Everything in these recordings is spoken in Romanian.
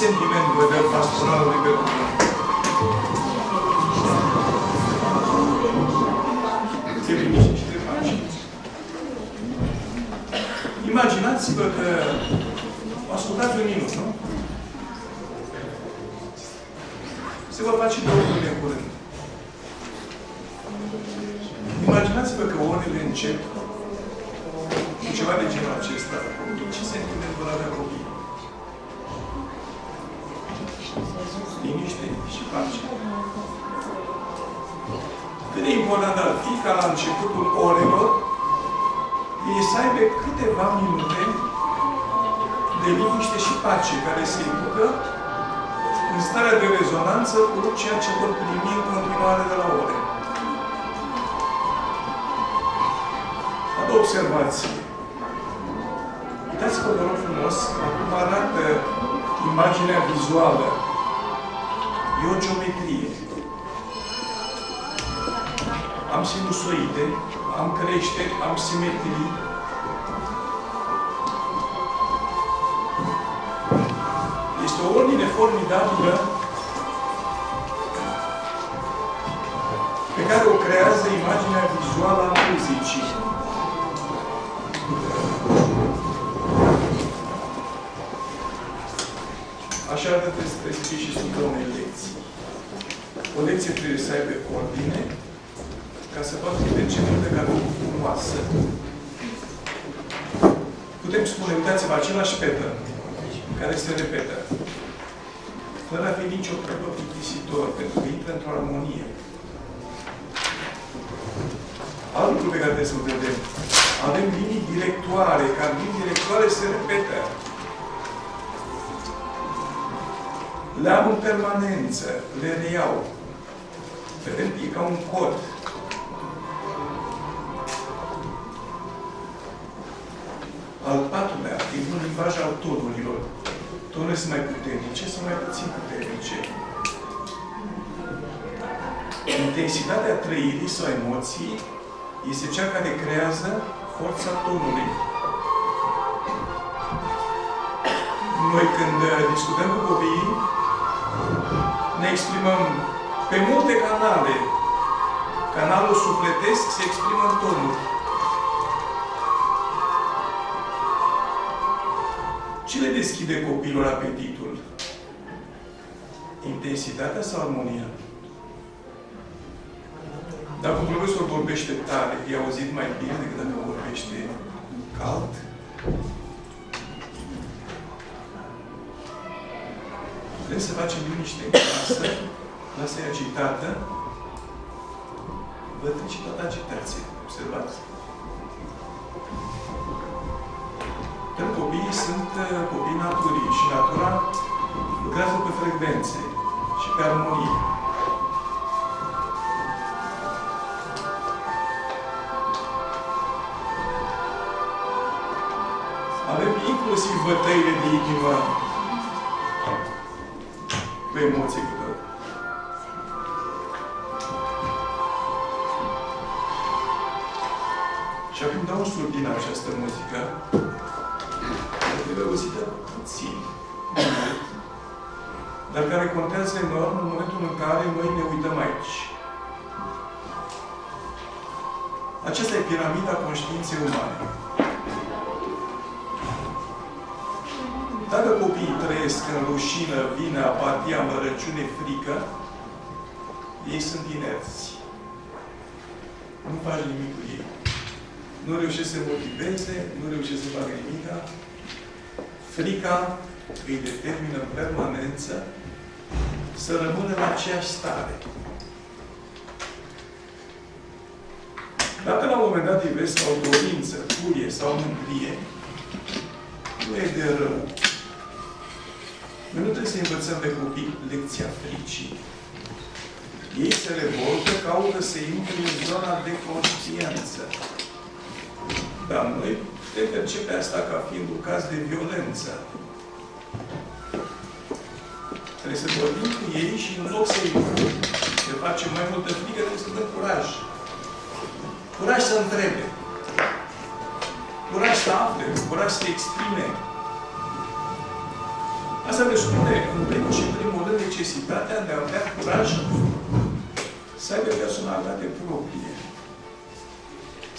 sentiment vă dă pastoralului pe cuvânt? Ți-e liniște și te faci. Imaginați-vă că ascultați un minut, nu? Se va face două lucruri în curând. Imaginați-vă că orele încep cu ceva de genul acesta. Ce sentiment vor avea copiii? Liniște și pace. Cât de important ar fi ca la începutul orelor ei să aibă câteva minute de liniște și pace care se ducă în starea de rezonanță cu ceea ce vor primi în continuare de la ore. A doua observație. Uitați-vă, vă rog frumos, cum arată imaginea vizuală. E o geometrie. Am sinusoide, am creșteri, am simetrii. Este o ordine formidabilă pe care o creează imaginea vizuală a muzicii. Așa trebuie să fie și sub unei lecții. O lecție trebuie să aibă ordine ca să poată fi percepută ca o frumoasă. Putem spune, uitați-vă, același pattern care se repetă, fără a fi nicio treabă plictisitor, pentru că intră într-o armonie. Alt lucru pe care trebuie să-l vedem. Avem linii directoare, care linii directoare se repetă. Le am în permanență, le reiau. Vedem, e ca un cod. Al patrulea, e un limbaj al tonurilor. Tonurile sunt mai puternice sau mai puțin puternice. Intensitatea trăirii sau emoției este cea care creează forța tonului. Noi când discutăm cu copiii, ne exprimăm pe multe canale. Canalul sufletesc se exprimă în tonuri. Ce le deschide copilul apetitul? Intensitatea sau armonia? Dacă un profesor vorbește tare, e auzit mai bine decât dacă vorbește cald? Vrem să facem liniște în casă, lasă-i agitată, vă trece toată agitație. Observați? Pentru copiii sunt copii naturii și natura lucrează pe frecvențe și pe armonie. Avem inclusiv bătăile de inimă cu emoții cu tot. Și acum dau un sur din această muzică. Trebuie auzită puțin, dar care contează enorm în momentul în care noi ne uităm aici. Aceasta e piramida conștiinței umane. Dacă copiii trăiesc în rușină, vină, apatie, amărăciune, frică, ei sunt inerți. Nu faci nimic cu ei. Nu reușesc să motiveze, nu reușesc să facă nimic. Frica îi determină în permanență să rămână în aceeași stare. Dacă la un moment dat îi vezi ca o dorință, furie sau mândrie, nu e de rău. Noi nu trebuie să învățăm pe copii lecția fricii. Ei se revoltă, caută să intre în zona de conștiință. Dar noi putem percepe asta ca fiind un caz de violență. Trebuie să vorbim cu ei și în loc să-i facem mai multă frică, trebuie să dăm curaj. Curaj să întrebe. Curaj să afle. Curaj să exprime. Performanța presupune, în primul și primul rând, necesitatea de a avea curaj să aibă personalitate proprie.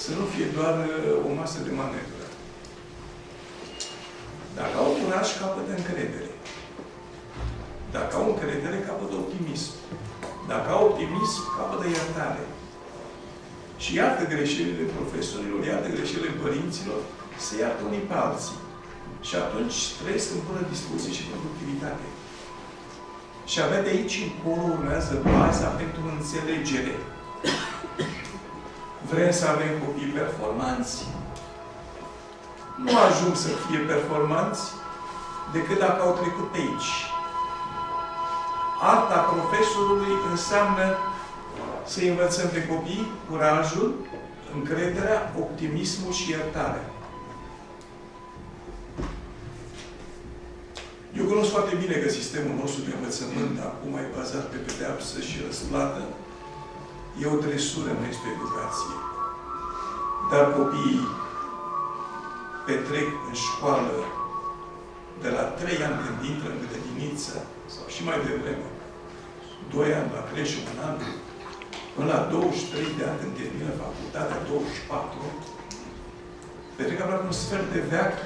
Să nu fie doar o masă de manevră. Dacă au curaj, capătă încredere. Dacă au încredere, capătă optimism. Dacă au optimism, capătă iertare. Și iartă greșelile profesorilor, iartă greșelile părinților, se iartă unii pe alții. Și atunci trăiesc în bună dispoziție și productivitate. Și abia de aici încolo urmează baza pentru înțelegere. Vrem să avem copii performanți? Nu ajung să fie performanți decât dacă au trecut pe aici. Arta profesorului înseamnă să învățăm pe copii curajul, încrederea, optimismul și iertarea. Eu cunosc foarte bine că sistemul nostru de învățământ acum e bazat pe pedeapsă și răsplată. E o tresură, nu este o educație. Dar copiii petrec în școală de la 3 ani când intră în grădiniță, sau și mai devreme, 2 ani la creșă, 1 an, până la 23 de ani când termină facultatea, 24, petrec aproape un sfert de veac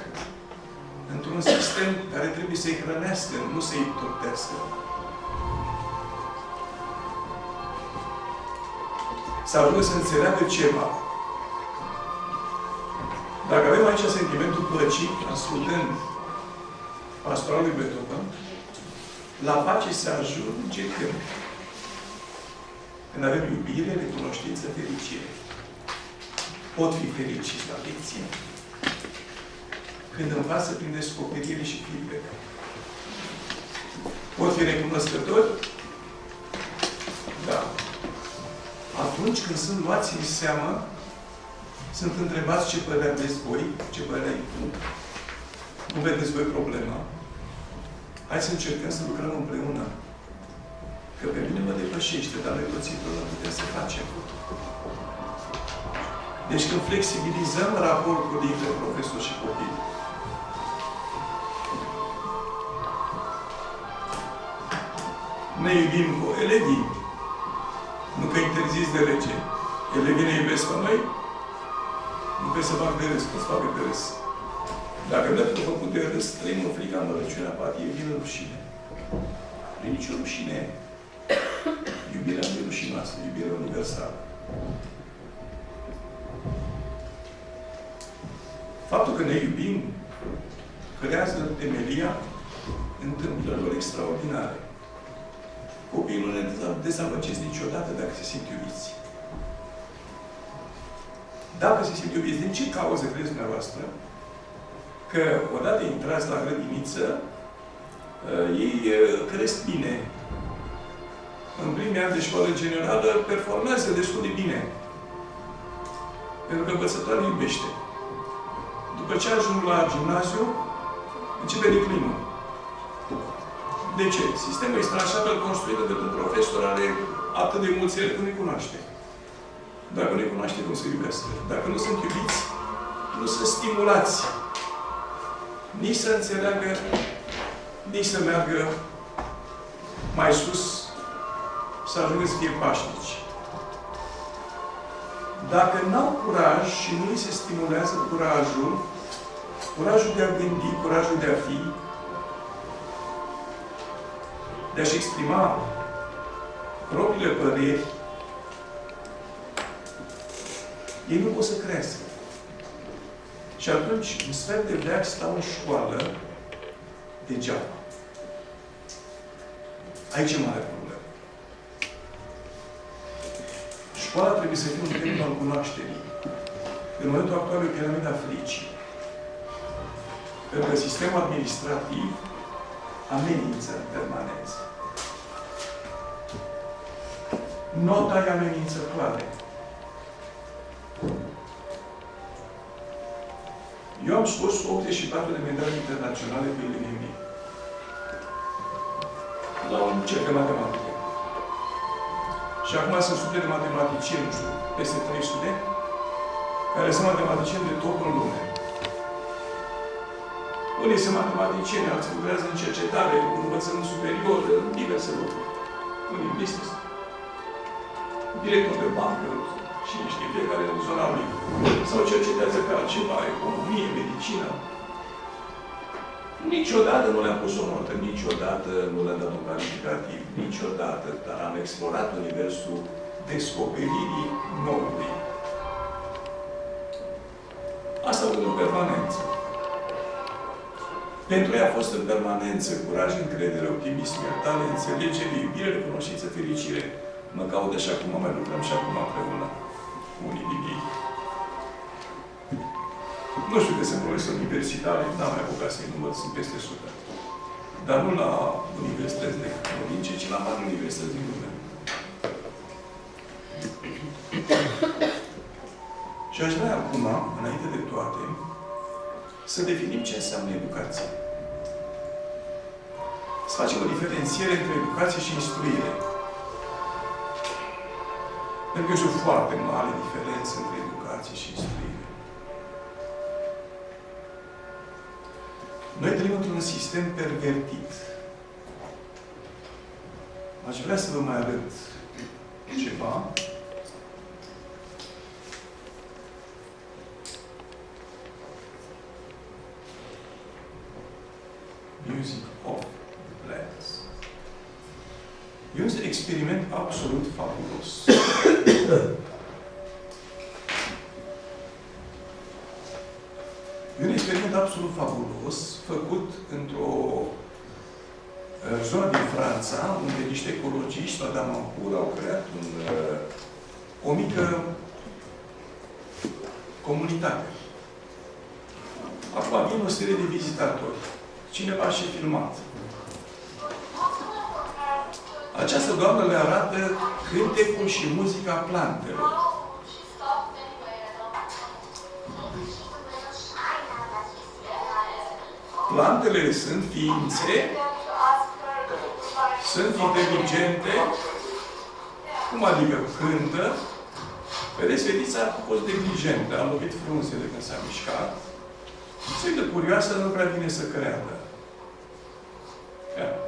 într-un sistem care trebuie să-i hrănească, nu să-i tortească. Să ajungă să înțeleagă ceva. Dacă avem aici sentimentul păcii, ascultând pastorul lui Beethoven, la pace se ajunge când avem iubire, recunoștință, fericire. Pot fi fericiți la lecție când învață prin descoperire și feedback. Pot fi recunoscători? Da. Atunci când sunt luați în seamă, sunt întrebați ce părere aveți voi, ce părere ai tu, cum vedeți voi problema. Hai să încercăm să lucrăm împreună. Că pe mine mă depășește, dar noi toți împreună putem să facem. Deci când flexibilizăm raportul dintre profesor și copil, ne iubim cu elevii, nu că interzis de lege. Elevii ne iubesc pe noi, nu trebuie să fac de râs, că să facă de râs. Dacă nu e făcut de râs, trăim în frica, mărăciunea, apatie, vină rușine. Nu e nicio rușine. Iubirea nu e rușinoasă, iubirea universală. Faptul că ne iubim creează temelia întâmplărilor extraordinare. Copiii nu ne dezamăgesc niciodată dacă se simt iubiți. Dacă se simt iubiți, din ce cauză credeți dumneavoastră că odată intrați la grădiniță, ei cresc bine. În primii ani de școală generală performează destul de bine. Pentru că învățătoarea iubește. După ce ajung la gimnaziu, începe declinul. De ce? Sistemul este așa fel construit încât un profesor are atât de mulți elevi că nu-i cunoaște. Dacă nu-i cunoaște, cum să iubească. Dacă nu sunt iubiți, nu sunt stimulați. Nici să înțeleagă, nici să meargă mai sus, să ajungă să fie pașnici. Dacă n-au curaj și nu îi se stimulează curajul de a gândi, curajul de a fi, de a-și exprima propriile păreri, ei nu pot să crească. Și atunci, un sfert de veac stau în școală degeaba. Aici e mare problemă. Școala trebuie să fie un templu al cunoașterii. În momentul actual e o piramidă a fricii. Pentru că sistemul administrativ amenință în permanență. Nota e amenințătoare. Eu am scos 84 de medalii internaționale pe elevii mei. La un cerc de matematică. Și acum sunt sute de matematicieni, nu știu, peste 300, care sunt matematicieni de top în lume. Unii sunt matematicieni, alții lucrează în cercetare, învățământ superior, în diverse lucruri. Unii în business. Director de bancă, cine știe, fiecare în zona lui. Sau cercetează pe altceva, economie, medicină. Niciodată nu le-am pus o notă, niciodată nu le-am dat un calificativ, niciodată, dar am explorat universul descoperirii noului. Asta a în permanență. Pentru ea a fost în permanență curaj, încredere, optimism, iertare, înțelegere, iubire, recunoștință, fericire. Mă caut așa cum mai lucrăm și acum împreună cu unii din ei. Nu știu că sunt profesori universitari, n-am mai apucat să-i număr, sunt peste 100. Dar nu la universități de provincie, ci la mari universități din lume. Și aș vrea acum, înainte de toate, să definim ce înseamnă educație. Să facem o diferențiere între educație și instruire. Pentru că este o foarte mare diferență între educație și instruire. Noi trăim într-un sistem pervertit. Aș vrea să vă mai arăt ceva. Music of the Plants. E un experiment absolut fabulos. E un experiment absolut fabulos, făcut într-o zonă din Franța, unde niște ecologiști, la Damancourt, au creat o mică comunitate. Acum vin o serie de vizitatori. Cineva și filmat. Această doamnă le arată cântecul și muzica plantelor. Plantele sunt ființe, sunt inteligente, cum adică cântă. Vedeți, fetița a fost neglijentă, a lovit frunzele când s-a mișcat. Se uită curioasă, nu prea vine să creadă.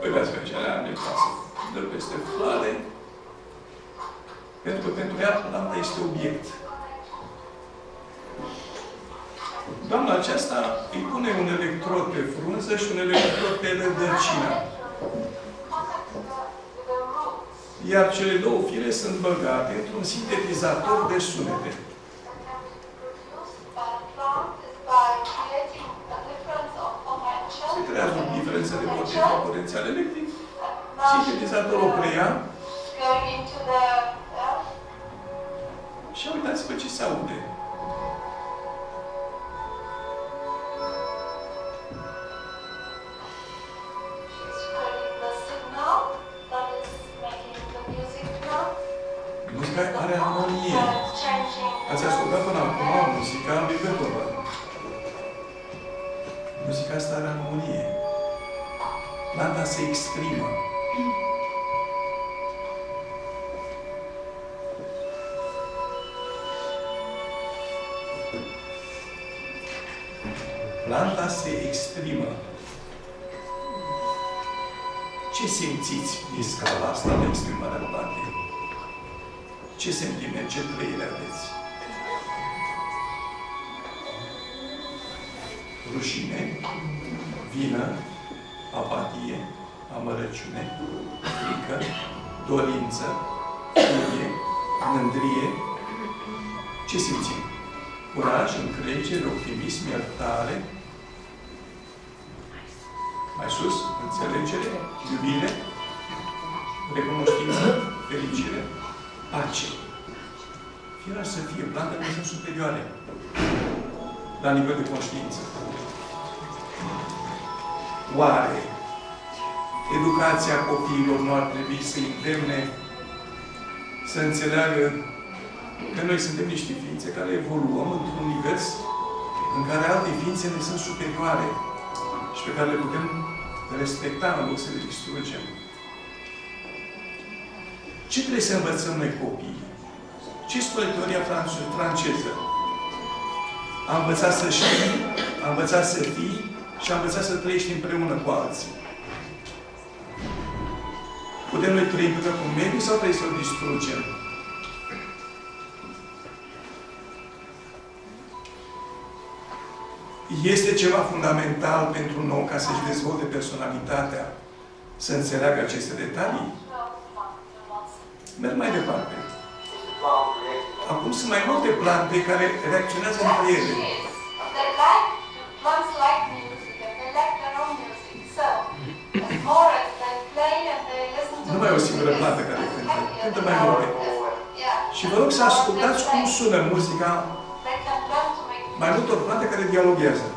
Uitați pe aceea, ne pasă. Dă peste floare. Pentru că pentru ea, planta este obiect. Doamna aceasta îi pune un electrod pe frunză și un electrod pe rădăcină. Iar cele două fire sunt băgate într-un sintetizator de sunete. Se creează o diferență de potențial electric. Sintetizatorul o preia. Și uitați-vă ce se aude. Muzica are armonie. Ați ascultat până acum muzica lui Beethoven. Muzica asta are armonie. Planta se exprimă. Planta se exprimă. Ce simțiți din scala asta de exprimarea plantei? Ce sentiment, ce trăire aveți? Rușine, vină, apatie, amărăciune, frică, dorință, furie, mândrie. Ce simțim? Curaj, încredere, optimism, iertare. Mai sus, înțelegere, iubire, recunoștință, fericire, pace. Firar să fie, plantele sunt superioare la nivel de conștiință. Oare educația copiilor nu ar trebui să îndemne să înțeleagă că noi suntem niște ființe care evoluăm într-un univers în care alte ființe ne sunt superioare și pe care le putem respecta în loc să le distrugem? Ce trebuie să învățăm noi copiii? Ce spune teoria franceză? A învățat să știi, a învățat să fii și a învățat să trăiești împreună cu alții. Putem noi trăi împreună cu mediul sau trebuie să-l distrugem? Este ceva fundamental pentru un om ca să-și dezvolte personalitatea, să înțeleagă aceste detalii? Merg mai departe. Acum sunt mai multe plante care reacționează între ele. Nu mai e o singură plantă care cântă. Cântă mai multe. Și vă rog să ascultați cum sună muzica mai multor plante care dialoghează.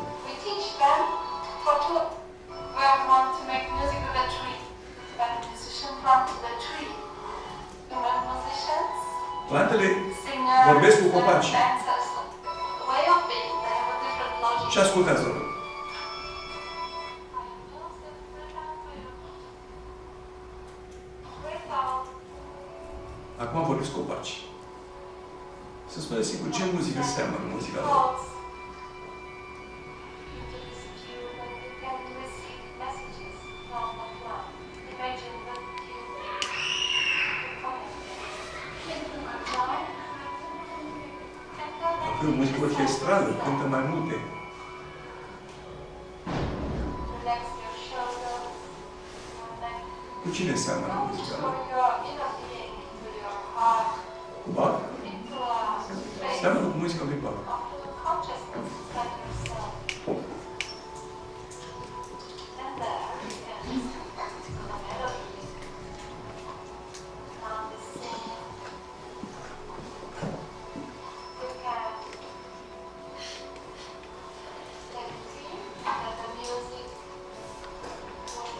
Plantele vorbesc cu copacii. Și ascultați-vă. Acum vorbesc cu copacii. Să spuneți sigur ce muzică seamănă muzica lor. Acum muzică orchestrală, cântă mai multe. Cu cine seamănă muzica lor? Cu Bach? Seamănă cu muzica lui Bach.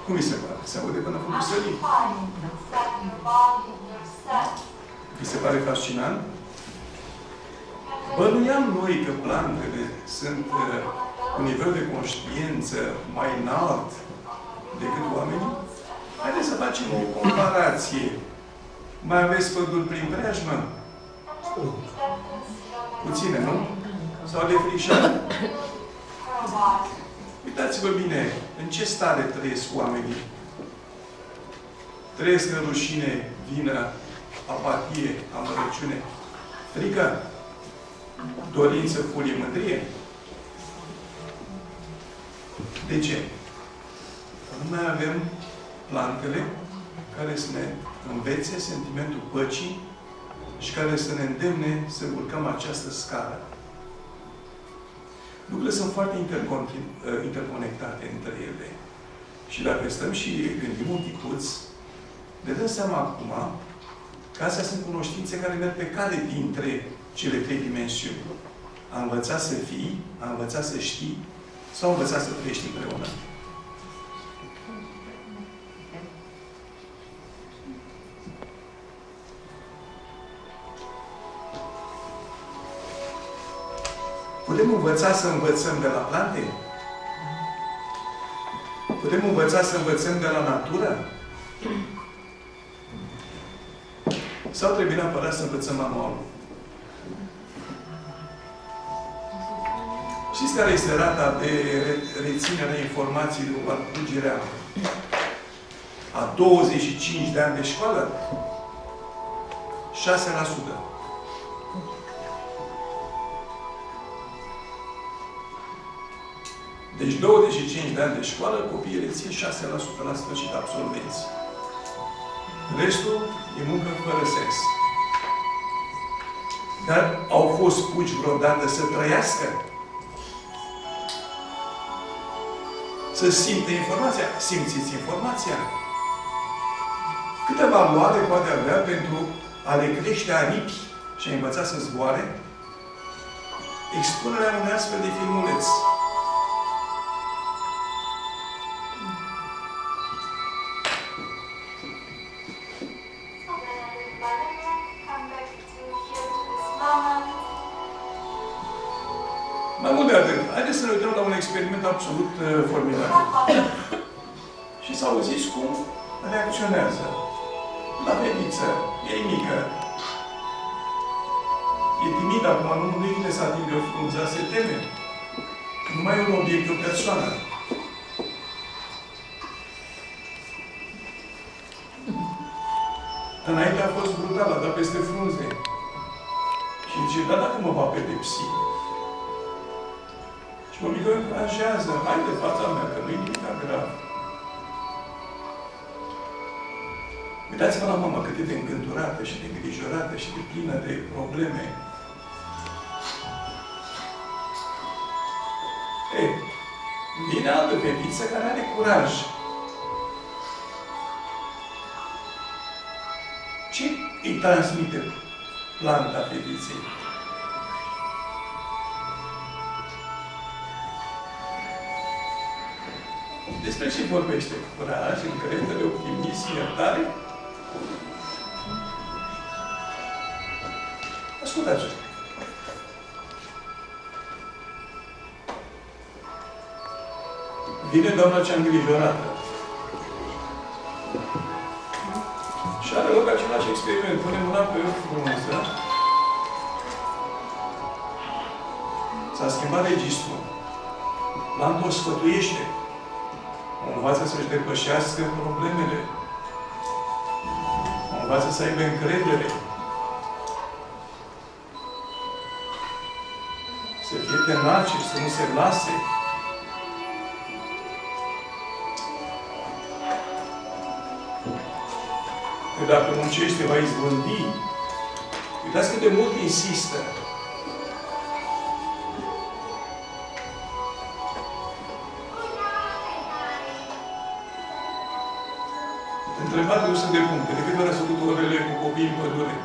Cum mi se pare? Se aude până acum sării? Mi se pare fascinant? Bănuiam noi că plantele sunt cu nivel de conștiință mai înalt decât oamenii? Haideți să facem o comparație. Mai aveți păduri prin preajmă? Puține, nu? Sau defrișate? Uitați-vă bine, în ce stare trăiesc oamenii? Trăiesc în rușine, vină, apatie, amărăciune, frică, dorință, furie, mândrie. De ce? Nu mai avem plantele care să ne învețe sentimentul păcii și care să ne îndemne să urcăm această scară. Lucrurile sunt foarte interconectate între ele. Și dacă stăm și gândim un picuț, ne dăm seama acum că astea sunt cunoștințe care merg pe cale dintre cele trei dimensiuni. A învăța să fii, a învăța să știi sau a învăța să trăiești împreună. Putem învăța să învățăm de la plante? Putem învăța să învățăm de la natură? Sau trebuie neapărat să învățăm manualul? Știți care este rata de reținere a informației de parcurgerea a 25 de ani de școală? 6%. Deci 25 de ani de școală, copiii rețin 6% la sfârșit absolvenți. Restul e muncă fără sex. Dar au fost puși vreodată să trăiască? Să simtă informația? Simțiți informația? Câtă valoare poate avea pentru a le crește aripi și a învăța să zboare? Expunerea unui astfel de filmuleț. Mai mult de atât, haideți să ne uităm la un experiment absolut formidabil. Și să auziți cum reacționează. La fetiță, e mică. E timidă acum, nu-i vine să atingă frunza, se teme. Nu mai e un obiect, e o persoană. Înainte a fost brutal, a dat peste frunze. Și zice, da, dacă mă va pedepsi. Și mămică încurajează, haide, fata mea, că nu-i nimic grav. Uitați-vă la mama cât e de îngânturată și de îngrijorată și de plină de probleme. Vine altă fetiță care are curaj. Ce îi transmite planta fetiței? Despre ce vorbește? Curaj, încredere, optimism, iertare? Ascultați-o. Vine doamna cea îngrijorată. Și are loc același experiment. Pune mâna pe o frunză. S-a schimbat registrul. Planta o sfătuiește. O învață să-și depășească problemele. O învață să aibă încredere. Să fie tenace, să nu se lase. Că dacă muncește, va izbândi. Uitați cât de mult insistă. Întrebat de 100 de puncte. De câte ori ați făcut orele cu copii în pădure?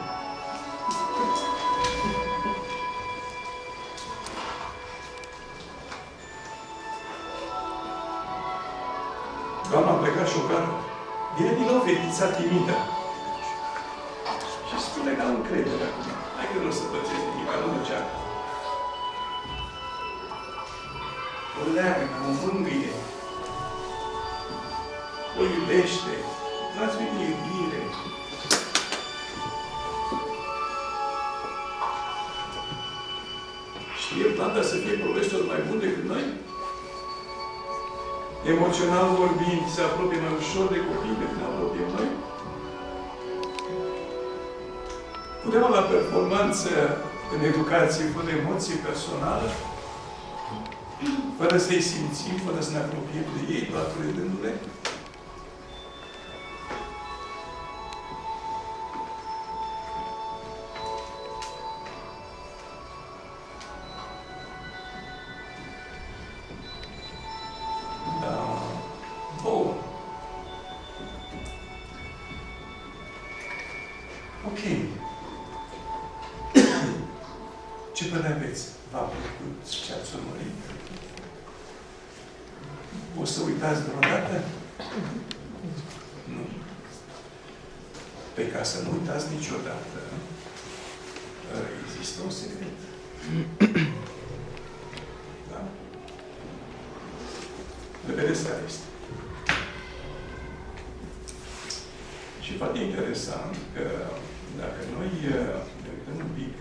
Doamna a plecat șocată. Vine din nou fetița timidă. Și spune că am încredere acum. Hai că nu o să pățesc nimic, nu încearcă. O leagă, o mângâie. O iubește. Transmite iubire. Știe planta să fie profesor mai bun decât noi? Emoțional vorbind, se apropie mai ușor de copii decât ne apropiem noi? Putem avea performanță în educație fără emoție personală? Fără să-i simțim, fără să ne apropiem de ei, doar credându-le? Ok. Ce părere aveți? V-a plăcut ce ați urmărit? O să uitați vreodată? Nu. Pe ca să nu uitați niciodată, există un secret. Da? Vedeți care este. Și foarte interesant că dacă noi ne uităm un pic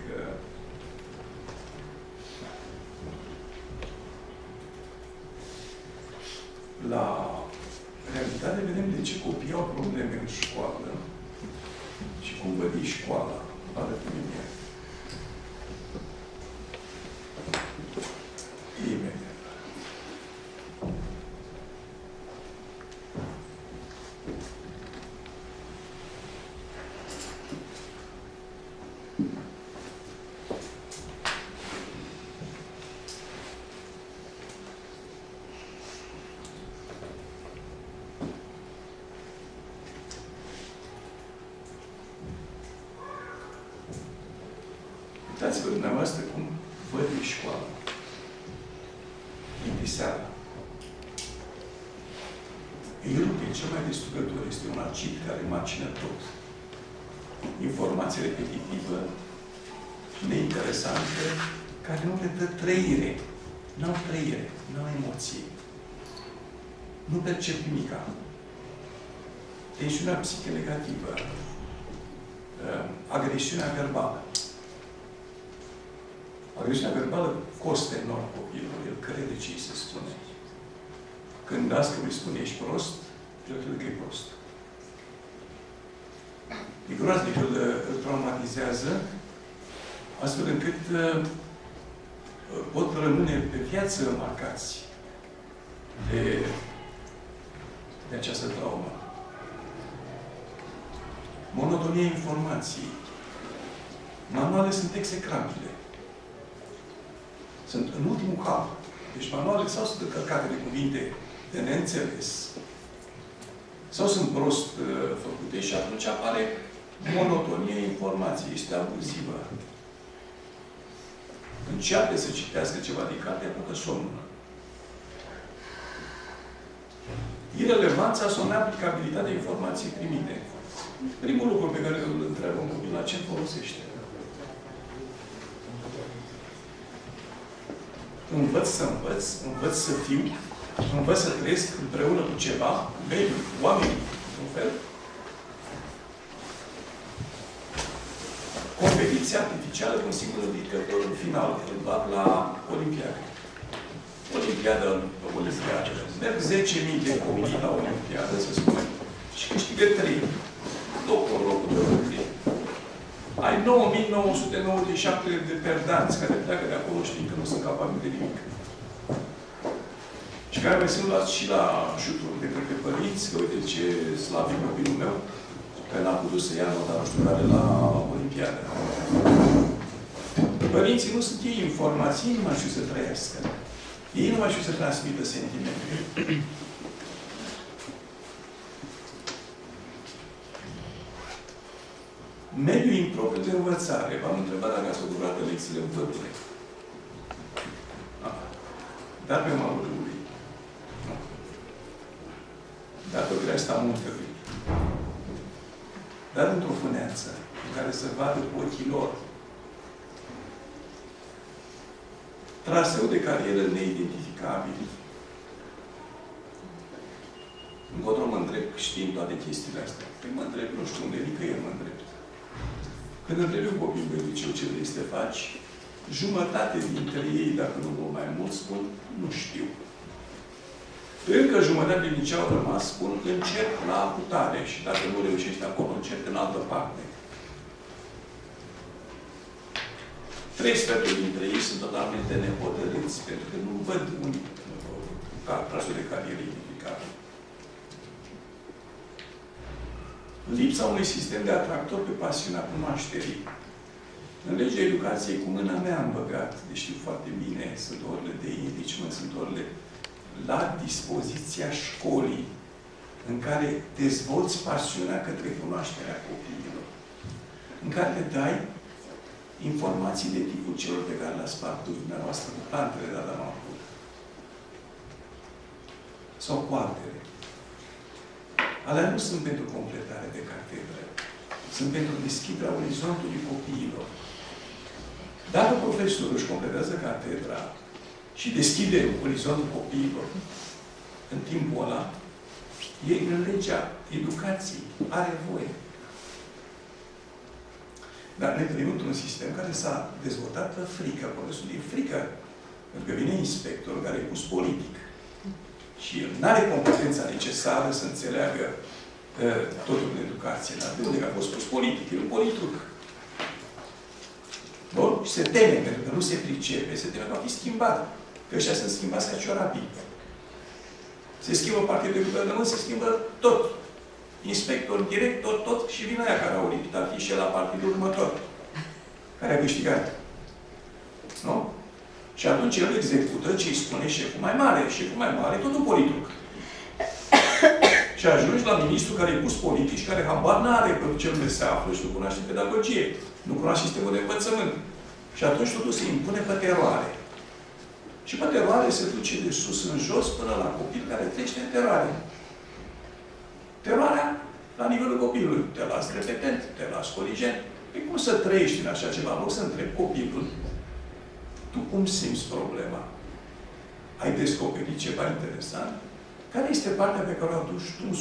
la realitate, vedem de ce copiii au probleme în școală și cum văd ei școala alături de mine. Imediat. Uitați-vă dumneavoastră cum văd în școală. Plictiseala. Iubitul cel mai distrugător este un acid care macină tot. Informație repetitivă și neinteresantă, care nu le dă trăire. N-au trăire, n-au emoție. Nu percep nimica. Tensiunea psihică negativă. Agresiunea verbală. Agresiunea verbală costă enorm copilul. El crede ce îi se spune. Când dascăl îi spune ești prost, el crede că e prost. E groaznic, îl traumatizează, astfel încât pot rămâne pe viață marcați de această traumă. Monotonia informației. Manuale sunt execrabile. Sunt în ultimul hal. Deci manuale sau sunt încărcate de cuvinte de neînțeles, sau sunt prost făcute și atunci apare monotonia informației. Este abuzivă. Începe să citească ceva din carte, apucă somnul. Irelevanța sau neaplicabilitatea informației primite. Primul lucru pe care îl întreabă un copil, la ce folosește? Învăț să învăț, învăț să fiu, învăț să trăiesc împreună cu ceva, mediul, oamenii, în fel. Competiția artificială cu un singur indicator în final, îl bag la Olimpiadă. Olimpiadă. Merg 10.000 de copii la Olimpiadă, să spunem, și câștigă 3. Locul de Olimpiadă. Ai 9.997 de perdanți care pleacă de acolo știind că nu sunt capabili de nimic. Și care mai sunt luați și la șuturi de către părinți, că uite ce slav e copilul meu, că n-a putut să ia nota nu știu care la Olimpiadă. Părinții nu sunt ei informații, ei nu mai știu să trăiască. Ei nu mai știu să transmită sentimente. Mediul impropriu de învățare. V-am întrebat dacă ați făcut vreodată lecțiile în pădure. Dar pe malul râului. Nu. Dar pe creasta muntelui. Dar într-o fâneață în care să vadă cu ochii lor. Traseu de carieră neidentificabil. Încotro mă întreb, știind toate chestiile astea. Păi mă întreb, nu știu unde, nicăieri mă întreb. Când întrebi un copil pe liceu ce vrei să te faci, jumătate dintre ei, dacă nu mult mai mult, spun, nu știu. Încă jumătate din liceu au rămas, spun, încerc la amputare și dacă nu reușești acolo, încerc în altă parte. 3 sferturi dintre ei sunt totalmente nehotărâți, pentru că nu văd un trasul de carieră identificabil. Lipsa unui sistem de atractor pe pasiunea cunoașterii. În legea educației, cu mâna mea am băgat, deci știu foarte bine, sunt orele de enrichment, sunt orele la dispoziția școlii, în care dezvolți pasiunea către cunoașterea copiilor, în care le dai informații de tipul celor pe care le-ați parcurs dumneavoastră cu plantele de Adam Apur. Sau cu altele. Alea nu sunt pentru completare de catedră. Sunt pentru deschiderea orizontului copiilor. Dacă profesorul își completează catedra și deschide orizontul copiilor în timpul ăla, e în legea educației. Are voie. Dar ne trăim într-un sistem care s-a dezvoltat pe frică. Profesorul e frică. Pentru că vine inspectorul care e pus politic. Și el nu are competența necesară să înțeleagă totul în educație. Dar de unde a fost pus politic? E un politic. Bun? Și se teme, pentru că nu se pricepe, se teme că va fi schimbat. Că ăștia sunt schimbați ca ciorapii. Se schimbă partidul de guvernământ, se schimbă tot. Inspector, director, tot, și vine aia care a auditat fișe la partidul următor. Care a câștigat. Nu? Și atunci el execută ce îi spune șeful mai mare. Șeful mai mare e tot un politic. Și ajungi la ministru care e pus politic și care habar n-are pe ce unde se află și nu cunoaște pedagogie. Nu cunoaște sistemul de învățământ. Și atunci totul se impune pe teroare. Și pe teroare se duce de sus în jos până la copil care trece în teroare. Teroarea la nivelul copilului. Te las repetent, te las coligent. Păi cum să trăiești în așa ceva? Vă să întreb copilul, tu cum simți problema? Ai descoperit ceva interesant? Care este partea pe care o aduci tu în